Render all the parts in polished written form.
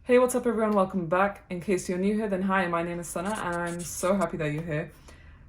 Hey, what's up everyone? Welcome back. In case you're new here, then hi, my name is Sana and I'm so happy that you're here.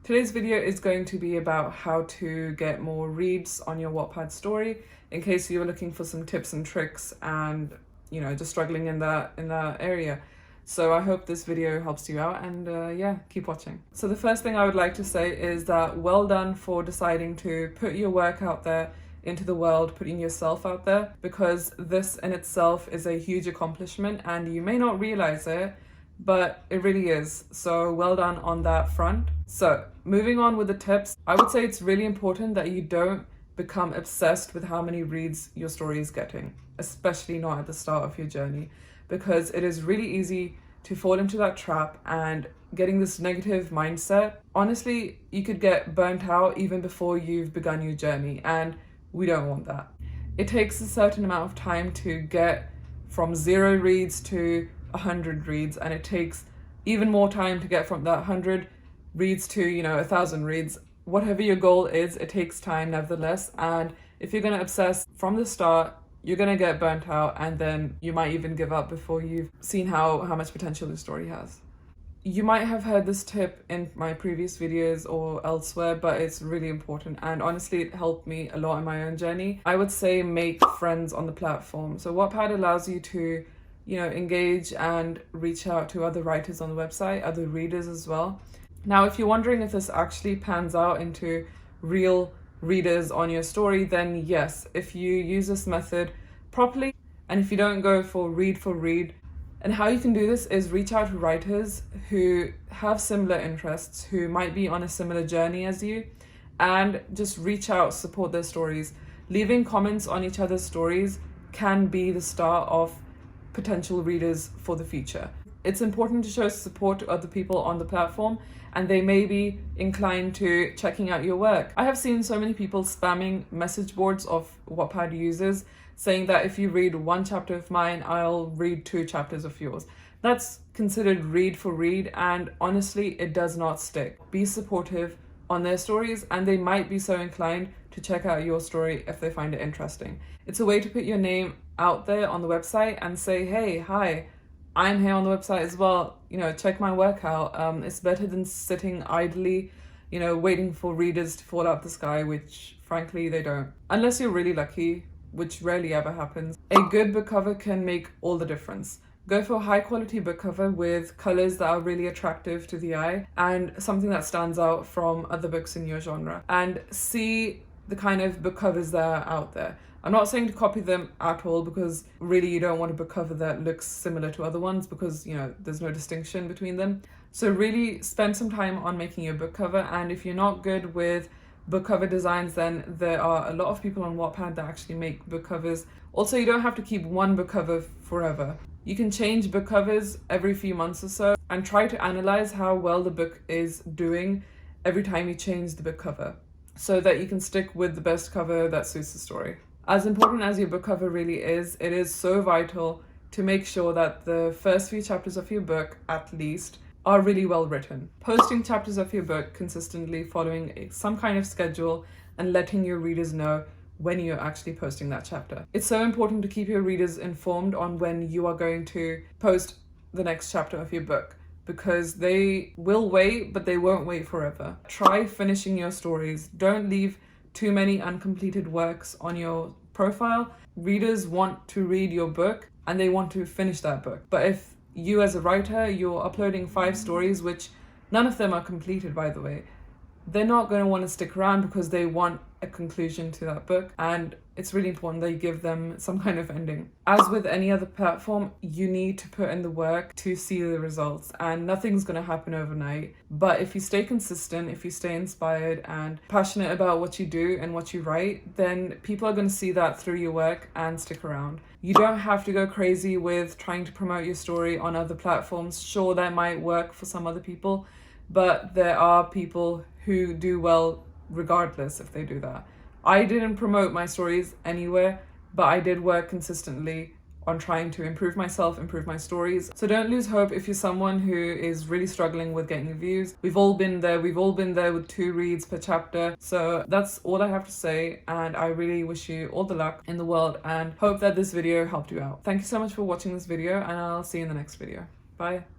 Today's video is going to be about how to get more reads on your Wattpad story in case you're looking for some tips and tricks and, just struggling in that area. So I hope this video helps you out and yeah, keep watching. So the first thing I would like to say is that well done for deciding to put your work out there into the world, putting yourself out there, because this in itself is a huge accomplishment and you may not realize it, but it really is. So well done on that front. So moving on with the tips, I would say it's really important that you don't become obsessed with how many reads your story is getting, especially not at the start of your journey, because it is really easy to fall into that trap and getting this negative mindset. Honestly, you could get burnt out even before you've begun your journey, and we don't want that. It takes a certain amount of time to get from 0 reads to 100 reads, and it takes even more time to get from that 100 reads to 1,000 reads. Whatever your goal is, it takes time nevertheless, and if you're going to obsess from the start, you're going to get burnt out, and then you might even give up before you've seen how much potential the story has. You might have heard this tip in my previous videos or elsewhere, but it's really important and honestly it helped me a lot in my own journey. I would say make friends on the platform. So Wattpad allows you to, engage and reach out to other writers on the website, other readers as well. Now, if you're wondering if this actually pans out into real readers on your story, then yes, if you use this method properly and if you don't go for read, and how you can do this is reach out to writers who have similar interests, who might be on a similar journey as you, and just reach out, support their stories. Leaving comments on each other's stories can be the start of potential readers for the future. It's important to show support to other people on the platform, and they may be inclined to checking out your work. I have seen so many people spamming message boards of Wattpad users saying that if you read 1 chapter of mine, I'll read 2 chapters of yours. That's considered read for read, and honestly, it does not stick. Be supportive on their stories, and they might be so inclined to check out your story if they find it interesting. It's a way to put your name out there on the website and say, hey, hi, I'm here on the website as well, check my work out. It's better than sitting idly, waiting for readers to fall out the sky, which frankly they don't. Unless you're really lucky, which rarely ever happens. A good book cover can make all the difference. Go for a high quality book cover with colors that are really attractive to the eye and something that stands out from other books in your genre, and see the kind of book covers that are out there. I'm not saying to copy them at all, because really you don't want a book cover that looks similar to other ones, because there's no distinction between them. So really spend some time on making your book cover, and if you're not good with book cover designs, then there are a lot of people on Wattpad that actually make book covers. Also, you don't have to keep one book cover forever. You can change book covers every few months or so and try to analyze how well the book is doing every time you change the book cover, so that you can stick with the best cover that suits the story. As important as your book cover really is, it is so vital to make sure that the first few chapters of your book, at least, are really well written. Posting chapters of your book consistently, following some kind of schedule, and letting your readers know when you're actually posting that chapter. It's so important to keep your readers informed on when you are going to post the next chapter of your book, because they will wait, but they won't wait forever. Try finishing your stories. Don't leave too many uncompleted works on your profile. Readers want to read your book and they want to finish that book. But if you as a writer, you're uploading 5 stories, which none of them are completed, by the way, they're not going to want to stick around because they want a conclusion to that book, and it's really important that you give them some kind of ending. As with any other platform, you need to put in the work to see the results, and nothing's going to happen overnight. But if you stay consistent, if you stay inspired and passionate about what you do and what you write, then people are going to see that through your work and stick around. You don't have to go crazy with trying to promote your story on other platforms. Sure, that might work for some other people, but there are people who do well regardless if they do that. I didn't promote my stories anywhere, but I did work consistently on trying to improve myself, improve my stories. So don't lose hope if you're someone who is really struggling with getting views. We've all been there. We've all been there with 2 reads per chapter. So that's all I have to say, and I really wish you all the luck in the world and hope that this video helped you out. Thank you so much for watching this video, and I'll see you in the next video. Bye.